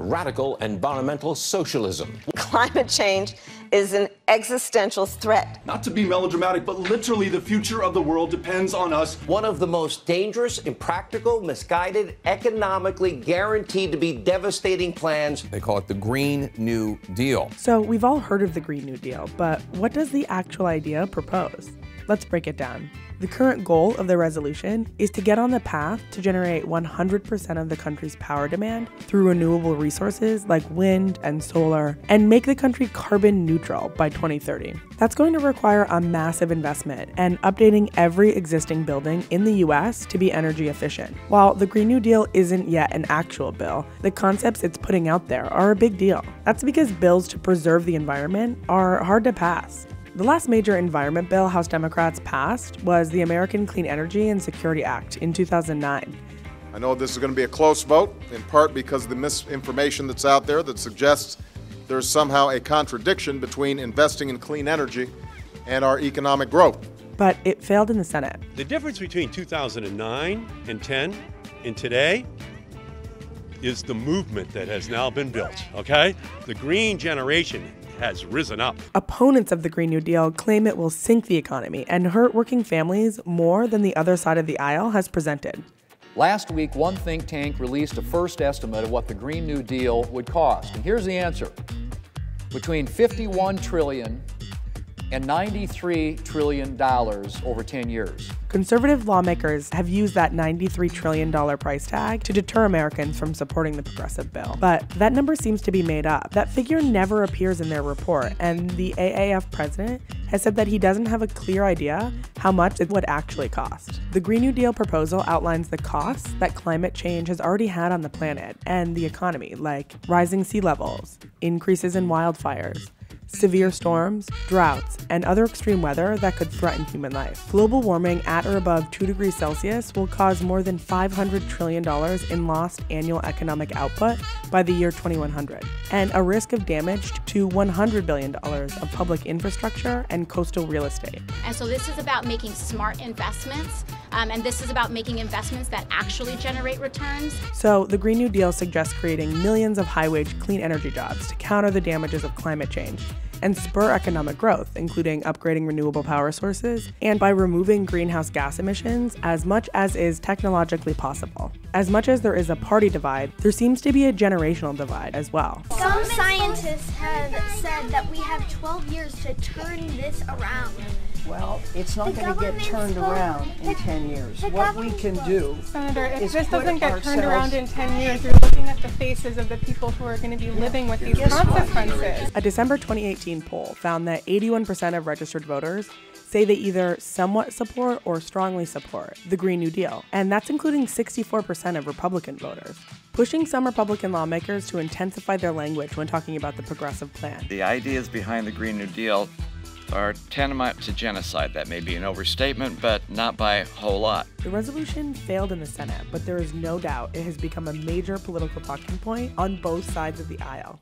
radical environmental socialism. Climate change is an existential threat. Not to be melodramatic, but literally the future of the world depends on us. One of the most dangerous, impractical, misguided, economically guaranteed to be devastating plans. They call it the Green New Deal. So we've all heard of the Green New Deal, but what does the actual idea propose? Let's break it down. The current goal of the resolution is to get on the path to generate 100% of the country's power demand through renewable resources like wind and solar, and make the country carbon neutral by 2030. That's going to require a massive investment and updating every existing building in the US to be energy efficient. While the Green New Deal isn't yet an actual bill, the concepts it's putting out there are a big deal. That's because bills to preserve the environment are hard to pass. The last major environment bill House Democrats passed was the American Clean Energy and Security Act in 2009. I know this is going to be a close vote, in part because of the misinformation that's out there that suggests there's somehow a contradiction between investing in clean energy and our economic growth. But it failed in the Senate. The difference between 2009 and 10 and today is the movement that has now been built, okay? The green generation has risen up. Opponents of the Green New Deal claim it will sink the economy and hurt working families more than the other side of the aisle has presented. Last week, one think tank released a first estimate of what the Green New Deal would cost. And here's the answer. Between $51 trillion and $93 trillion over 10 years. Conservative lawmakers have used that $93 trillion price tag to deter Americans from supporting the progressive bill. But that number seems to be made up. That figure never appears in their report, and the AAF president has said that he doesn't have a clear idea how much it would actually cost. The Green New Deal proposal outlines the costs that climate change has already had on the planet and the economy, like rising sea levels, increases in wildfires, severe storms, droughts, and other extreme weather that could threaten human life. Global warming at or above 2 degrees Celsius will cause more than $500 trillion in lost annual economic output by the year 2100, and a risk of damage to $100 billion of public infrastructure and coastal real estate. And so this is about making smart investments, and this is about making investments that actually generate returns. So the Green New Deal suggests creating millions of high-wage clean energy jobs to counter the damages of climate change and spur economic growth, including upgrading renewable power sources and by removing greenhouse gas emissions as much as is technologically possible. As much as there is a party divide, there seems to be a generational divide as well. Some scientists have said that we have 12 years to turn this around. Well, it's not going to get turned around in 10 years. What we can do, Senator, if is this doesn't get turned around in 10 ourselves- years, you're looking at the faces of the people who are going to be living with these consequences. A December 2018 poll found that 81% of registered voters say they either somewhat support or strongly support the Green New Deal, and that's including 64% of Republican voters, pushing some Republican lawmakers to intensify their language when talking about the progressive plan. The ideas behind the Green New Deal are tantamount to genocide. That may be an overstatement, but not by a whole lot. The resolution failed in the Senate, but there is no doubt it has become a major political talking point on both sides of the aisle.